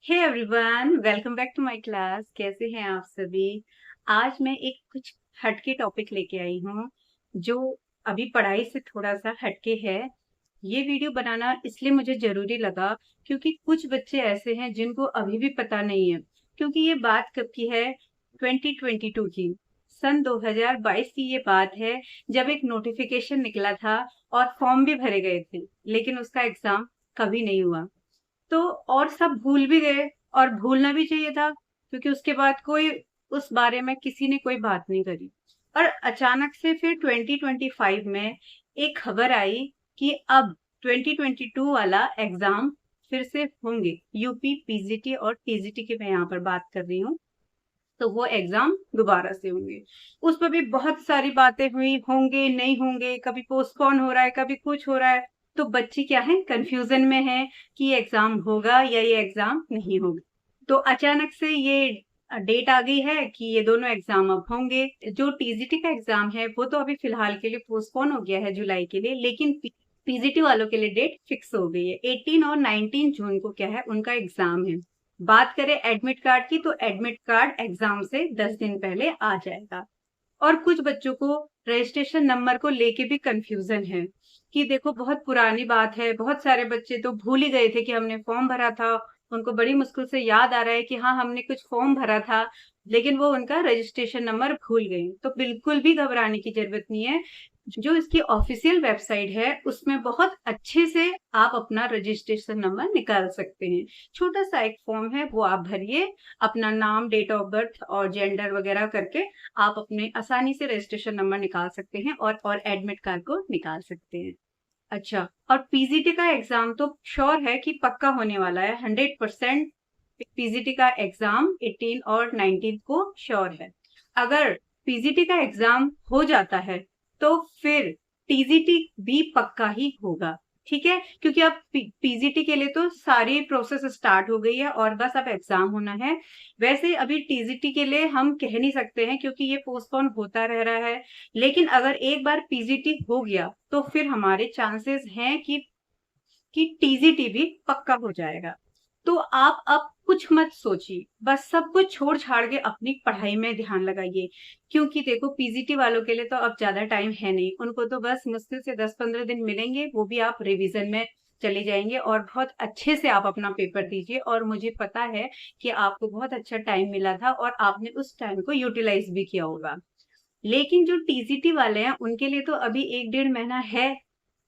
Hey everyone, welcome back to my class. कैसे हैं आप सभी? आज मैं एक कुछ हटके टॉपिक लेके आई हूँ जो अभी पढ़ाई से थोड़ा सा हटके है। ये वीडियो बनाना इसलिए मुझे जरूरी लगा क्योंकि कुछ बच्चे ऐसे हैं जिनको अभी भी पता नहीं है। क्योंकि ये बात कब की है? 2022 की, सन 2022 की ये बात है, जब एक नोटिफिकेशन निकला था और फॉर्म भी भरे गए थे, लेकिन उसका एग्जाम कभी नहीं हुआ। तो और सब भूल भी गए, और भूलना भी चाहिए था क्योंकि उसके बाद कोई उस बारे में किसी ने कोई बात नहीं करी। और अचानक से फिर 2025 में एक खबर आई कि अब 2022 वाला एग्जाम फिर से होंगे। यूपी पीजीटी और टीजीटी की मैं यहाँ पर बात कर रही हूँ। तो वो एग्जाम दोबारा से होंगे। उस पर भी बहुत सारी बातें हुई, होंगे नहीं होंगे, कभी पोस्टपोन हो रहा है, कभी कुछ हो रहा है। तो बच्चे क्या है, कंफ्यूजन में है कि ये एग्जाम होगा या ये एग्जाम नहीं होगा। तो अचानक से ये डेट आ गई है कि ये दोनों एग्जाम अब होंगे। जो टीजीटी का एग्जाम है वो तो अभी फिलहाल के लिए पोस्टपोन हो गया है जुलाई के लिए, लेकिन पीजीटी वालों के लिए डेट फिक्स हो गई है। 18 और 19 जून को क्या है, उनका एग्जाम है। बात करें एडमिट कार्ड की, तो एडमिट कार्ड एग्जाम से 10 दिन पहले आ जाएगा। और कुछ बच्चों को रजिस्ट्रेशन नंबर को लेके भी कंफ्यूजन है कि देखो, बहुत पुरानी बात है, बहुत सारे बच्चे तो भूल ही गए थे कि हमने फॉर्म भरा था। उनको बड़ी मुश्किल से याद आ रहा है कि हाँ, हमने कुछ फॉर्म भरा था, लेकिन वो उनका रजिस्ट्रेशन नंबर भूल गए। तो बिल्कुल भी घबराने की जरूरत नहीं है। जो इसकी ऑफिशियल वेबसाइट है उसमें बहुत अच्छे से आप अपना रजिस्ट्रेशन नंबर निकाल सकते हैं। छोटा सा एक फॉर्म है, वो आप भरिए, अपना नाम, डेट ऑफ बर्थ और जेंडर वगैरह करके आप अपने आसानी से रजिस्ट्रेशन नंबर निकाल सकते हैं और एडमिट कार्ड को निकाल सकते हैं। अच्छा, और पीजीटी का एग्जाम तो श्योर है कि पक्का होने वाला है, 100%। पीजीटी का एग्जाम 18 और 19 को श्योर है। अगर पीजीटी का एग्जाम हो जाता है तो फिर टीजीटी भी पक्का ही होगा। ठीक है, क्योंकि अब पीजीटी के लिए तो सारी प्रोसेस स्टार्ट हो गई है और बस अब एग्जाम होना है। वैसे अभी टीजीटी के लिए हम कह नहीं सकते हैं क्योंकि ये पोस्टपोन होता रह रहा है। लेकिन अगर एक बार पीजीटी हो गया तो फिर हमारे चांसेस हैं कि टीजीटी भी पक्का हो जाएगा। तो आप अब कुछ मत सोचिए, बस सब कुछ छोड़ छाड़ के अपनी पढ़ाई में ध्यान लगाइए। क्योंकि देखो, पीजीटी वालों के लिए तो अब ज्यादा टाइम है नहीं, उनको तो बस मुश्किल से 10-15 दिन मिलेंगे, वो भी आप रिवीजन में चले जाएंगे और बहुत अच्छे से आप अपना पेपर दीजिए। और मुझे पता है कि आपको बहुत अच्छा टाइम मिला था और आपने उस टाइम को यूटिलाइज भी किया होगा। लेकिन जो टीजीटी वाले हैं उनके लिए तो अभी 1-1.5 महीना है।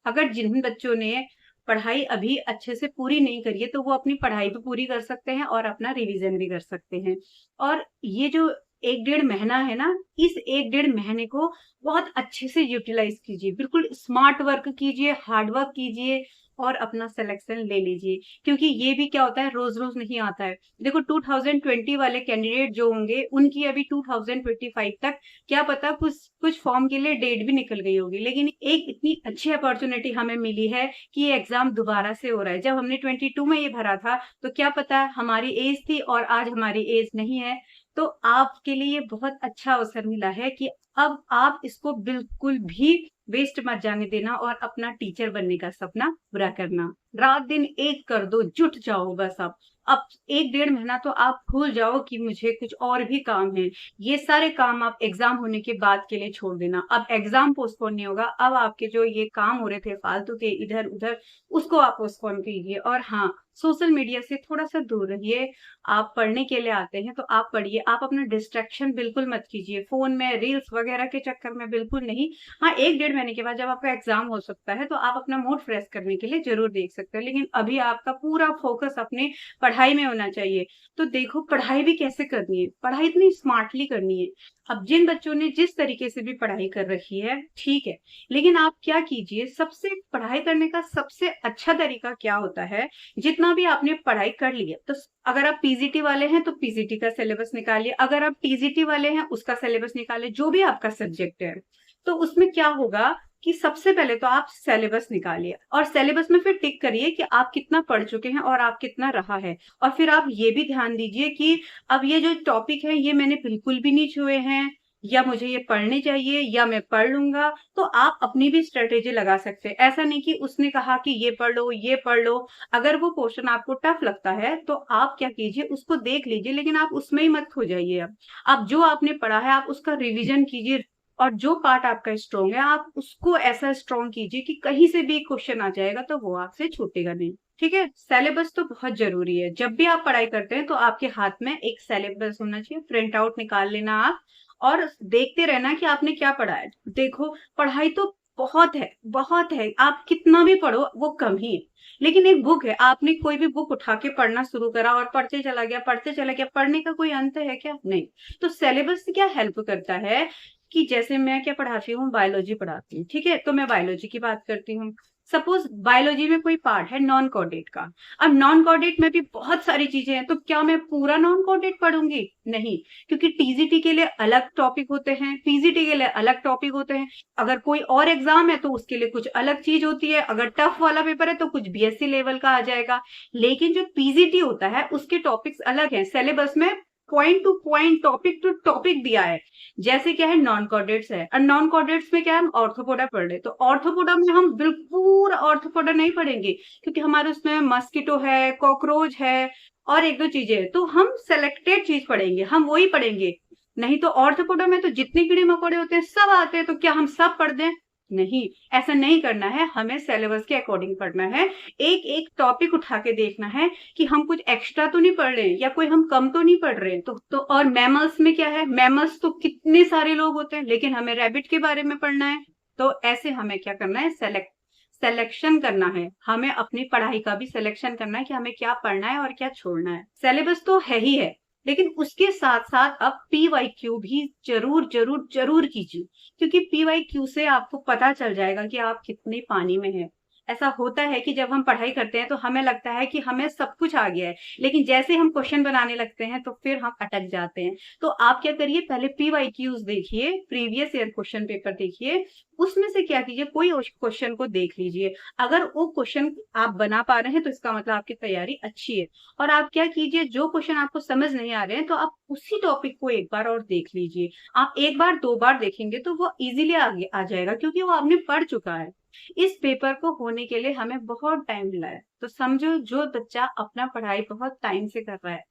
अगर जिन बच्चों ने पढ़ाई अभी अच्छे से पूरी नहीं करी है तो वो अपनी पढ़ाई भी पूरी कर सकते हैं और अपना रिवीजन भी कर सकते हैं। और ये जो 1-1.5 महीना है ना, इस 1-1.5 महीने को बहुत अच्छे से यूटिलाइज कीजिए, बिल्कुल स्मार्ट वर्क कीजिए, हार्ड वर्क कीजिए और अपना सिलेक्शन ले लीजिए। क्योंकि ये भी क्या होता है, रोज रोज नहीं आता है। देखो, 2020 वाले कैंडिडेट जो होंगे उनकी अभी 2025 तक क्या पता कुछ कुछ फॉर्म के लिए डेट भी निकल गई होगी। लेकिन एक इतनी अच्छी अपॉर्चुनिटी हमें मिली है कि ये एग्जाम दोबारा से हो रहा है। जब हमने 22 में ये भरा था तो क्या पता हमारी एज थी और आज हमारी एज नहीं है। तो आपके लिए ये बहुत अच्छा अवसर मिला है कि अब आप इसको बिल्कुल भी वेस्ट मत जाने देना और अपना टीचर बनने का सपना पूरा करना। रात दिन एक कर दो, जुट जाओ बस। अब 1-1.5 महीना तो आप भूल जाओ कि मुझे कुछ और भी काम है। ये सारे काम आप एग्जाम होने के बाद के लिए छोड़ देना। अब एग्जाम पोस्टपोन नहीं होगा, अब आपके जो ये काम हो रहे थे फालतू के इधर उधर, उसको आप पोस्टपोन कीजिए। और हाँ, सोशल मीडिया से थोड़ा सा दूर रहिए। आप पढ़ने के लिए आते हैं तो आप पढ़िए, आप अपना डिस्ट्रैक्शन बिल्कुल मत कीजिए, फोन में रील्स वगैरह के चक्कर में बिल्कुल नहीं। हाँ, 1-1.5 महीने के बाद जब आपका एग्जाम हो सकता है तो आप अपना मूड फ्रेश करने के लिए जरूर देख सकते हैं, लेकिन अभी आपका पूरा फोकस अपने पढ़ाई में होना चाहिए। तो देखो, पढ़ाई भी कैसे करनी है, पढ़ाई इतनी स्मार्टली करनी है। अब जिन बच्चों ने जिस तरीके से भी पढ़ाई कर रखी है ठीक है, लेकिन आप क्या कीजिए, सबसे पढ़ाई करने का सबसे अच्छा तरीका क्या होता है, जितना भी आपने पढ़ाई कर ली है तो अगर आप पीजीटी वाले हैं तो पीजीटी का सिलेबस निकालिए, अगर आप टीजीटी वाले हैं उसका सिलेबस निकालिए, जो भी आपका सब्जेक्ट है। तो उसमें क्या होगा कि सबसे पहले तो आप सिलेबस निकालिए और सिलेबस में फिर टिक करिए कि आप कितना पढ़ चुके हैं और आप कितना रहा है। और फिर आप ये भी ध्यान दीजिए कि अब ये जो टॉपिक है ये मैंने बिल्कुल भी नहीं छुए हैं, या मुझे ये पढ़ने चाहिए या मैं पढ़ लूंगा, तो आप अपनी भी स्ट्रेटेजी लगा सकते हैं। ऐसा नहीं कि उसने कहा कि ये पढ़ लो ये पढ़ लो। अगर वो क्वेश्चन आपको टफ लगता है तो आप क्या कीजिए, उसको देख लीजिए, लेकिन आप उसमें ही मत खो जाइए। आप जो आपने पढ़ा है आप उसका रिविजन कीजिए, और जो पार्ट आपका स्ट्रॉन्ग है आप उसको ऐसा स्ट्रॉन्ग कीजिए कि कहीं से भी क्वेश्चन आ जाएगा तो वो आपसे छूटेगा नहीं। ठीक है, सिलेबस तो बहुत जरूरी है। जब भी आप पढ़ाई करते हैं तो आपके हाथ में एक सिलेबस होना चाहिए, प्रिंट आउट निकाल लेना आप, और देखते रहना कि आपने क्या पढ़ा है। देखो, पढ़ाई तो बहुत है, आप कितना भी पढ़ो वो कम ही है। लेकिन एक बुक है, आपने कोई भी बुक उठा के पढ़ना शुरू करा और पढ़ते चला गया, पढ़ने का कोई अंत है क्या? नहीं। तो सिलेबस क्या हेल्प करता है कि जैसे मैं क्या पढ़ाती हूँ, बायोलॉजी पढ़ाती हूँ, ठीक है, तो मैं बायोलॉजी की बात करती हूँ। सपोज बायोलॉजी में कोई पार्ट है नॉन कोडेट का। अब नॉन कोडेट में भी बहुत सारी चीजें हैं, तो क्या मैं पूरा नॉन कोडेट पढ़ूंगी? नहीं, क्योंकि टीजीटी के लिए अलग टॉपिक होते हैं, पीजीटी के लिए अलग टॉपिक होते हैं। अगर कोई और एग्जाम है तो उसके लिए कुछ अलग चीज होती है। अगर टफ वाला पेपर है तो कुछ बीएससी लेवल का आ जाएगा। लेकिन जो पीजीटी होता है उसके टॉपिक्स अलग हैं, सिलेबस में point to point, topic to topic दिया है। जैसे क्या है, नॉन कॉर्डेट्स है, और नॉन कॉर्डेट्स में क्या है, हम ऑर्थोपोडा पढ़ रहे, तो ऑर्थोपोडा में हम बिल्कुल ऑर्थोपोडा नहीं पढ़ेंगे, क्योंकि हमारे उसमें मस्किटो है, कॉकरोच है, और एक दो चीजें हैं, तो हम सेलेक्टेड चीज पढ़ेंगे, हम वही पढ़ेंगे। नहीं तो ऑर्थोपोडा में तो जितने कीड़े मकोड़े होते हैं सब आते हैं, तो क्या हम सब पढ़ दें? नहीं, ऐसा नहीं करना है, हमें सिलेबस के अकॉर्डिंग पढ़ना है। एक एक टॉपिक उठा के देखना है कि हम कुछ एक्स्ट्रा तो नहीं पढ़ रहे हैं, या कोई हम कम तो नहीं पढ़ रहे हैं। तो और मैमल्स में क्या है, मैमल्स तो कितने सारे लोग होते हैं, लेकिन हमें रैबिट के बारे में पढ़ना है। तो ऐसे हमें क्या करना है, सिलेक्शन करना है। हमें अपनी पढ़ाई का भी सिलेक्शन करना है कि हमें क्या पढ़ना है और क्या छोड़ना है। सिलेबस तो है ही है, लेकिन उसके साथ साथ अब पीवाईक्यू भी जरूर जरूर जरूर कीजिए, क्योंकि पीवाईक्यू से आपको पता चल जाएगा कि आप कितने पानी में हैं। ऐसा होता है कि जब हम पढ़ाई करते हैं तो हमें लगता है कि हमें सब कुछ आ गया है, लेकिन जैसे हम क्वेश्चन बनाने लगते हैं तो फिर हम अटक जाते हैं। तो आप क्या करिए, पहले पीवाईक्यूज देखिए, प्रीवियस ईयर क्वेश्चन पेपर देखिए, उसमें से क्या कीजिए, कोई क्वेश्चन को देख लीजिए। अगर वो क्वेश्चन आप बना पा रहे हैं तो इसका मतलब आपकी तैयारी अच्छी है। और आप क्या कीजिए, जो क्वेश्चन आपको समझ नहीं आ रहे हैं तो आप उसी टॉपिक को एक बार और देख लीजिए। आप एक बार दो बार देखेंगे तो वो इजीली आगे आ जाएगा, क्योंकि वो आपने पढ़ चुका है। इस पेपर को होने के लिए हमें बहुत टाइम मिला है, तो समझो जो बच्चा अपना पढ़ाई बहुत टाइम से कर रहा है,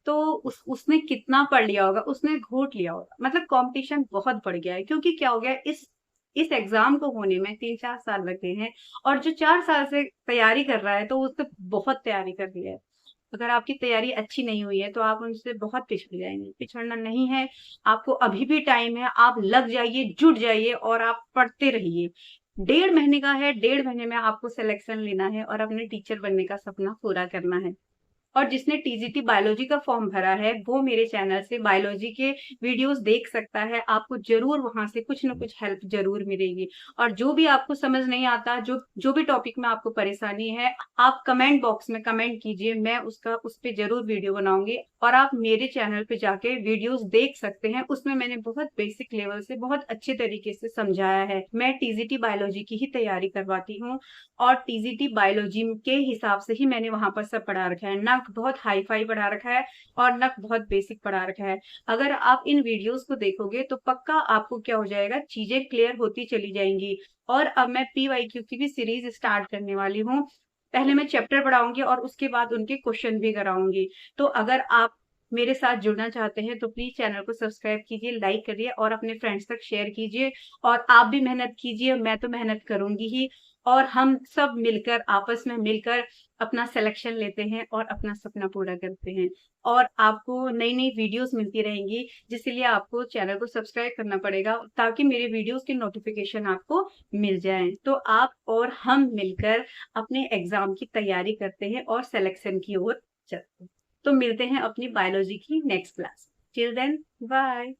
तो उसने कितना पढ़ लिया होगा, उसने घोट लिया होगा। मतलब कंपटीशन बहुत बढ़ गया है, क्योंकि क्या हो गया, इस एग्जाम को होने में 3-4 साल लगे हैं, और जो 4 साल से तैयारी कर रहा है तो उसने बहुत तैयारी कर ली है। अगर आपकी तैयारी अच्छी नहीं हुई है तो आप उनसे बहुत पिछड़ जाएंगे। पिछड़ना नहीं है, आपको अभी भी टाइम है, आप लग जाइए, जुट जाइए, और आप पढ़ते रहिए। 1.5 महीने का है, 1.5 महीने में आपको सिलेक्शन लेना है और अपने टीचर बनने का सपना पूरा करना है। और जिसने टीजीटी बायोलॉजी का फॉर्म भरा है वो मेरे चैनल से बायोलॉजी के वीडियोस देख सकता है, आपको जरूर वहां से कुछ ना कुछ हेल्प जरूर मिलेगी। और जो भी आपको समझ नहीं आता, जो भी टॉपिक में आपको परेशानी है, आप कमेंट बॉक्स में कमेंट कीजिए, मैं उस पर जरूर वीडियो बनाऊंगी। और आप मेरे चैनल पे जाके वीडियोस देख सकते हैं, उसमें मैंने बहुत बेसिक लेवल से बहुत अच्छे तरीके से समझाया है। मैं टीजीटी बायोलॉजी की ही तैयारी करवाती हूँ, और टीजीटी बायोलॉजी के हिसाब से ही मैंने वहां पर सब पढ़ा रखा है, ना बहुत हाई फाई पढ़ा रखा है और ना बहुत बेसिक पढ़ा रखा है। अगर आप इन वीडियोस को देखोगे तो पक्का आपको क्या हो जाएगा, चीजें क्लियर होती चली जाएंगी। और अब मैं पीवाईक्यू की भी सीरीज स्टार्ट करने वाली हूँ। पहले मैं चैप्टर पढ़ाऊंगी और उसके बाद उनके क्वेश्चन भी कराऊंगी। तो अगर आप मेरे साथ जुड़ना चाहते हैं तो प्लीज चैनल को सब्सक्राइब कीजिए, लाइक करिए और अपने फ्रेंड्स तक शेयर कीजिए। और आप भी मेहनत कीजिए, मैं तो मेहनत करूंगी ही, और हम सब मिलकर, आपस में मिलकर अपना सिलेक्शन लेते हैं और अपना सपना पूरा करते हैं। और आपको नई नई वीडियोस मिलती रहेंगी, जिसके लिए आपको चैनल को सब्सक्राइब करना पड़ेगा, ताकि मेरे वीडियोस के नोटिफिकेशन आपको मिल जाएं। तो आप और हम मिलकर अपने एग्जाम की तैयारी करते हैं और सिलेक्शन की ओर चलते हैं। तो मिलते हैं अपनी बायोलॉजी की next class. Till then, bye.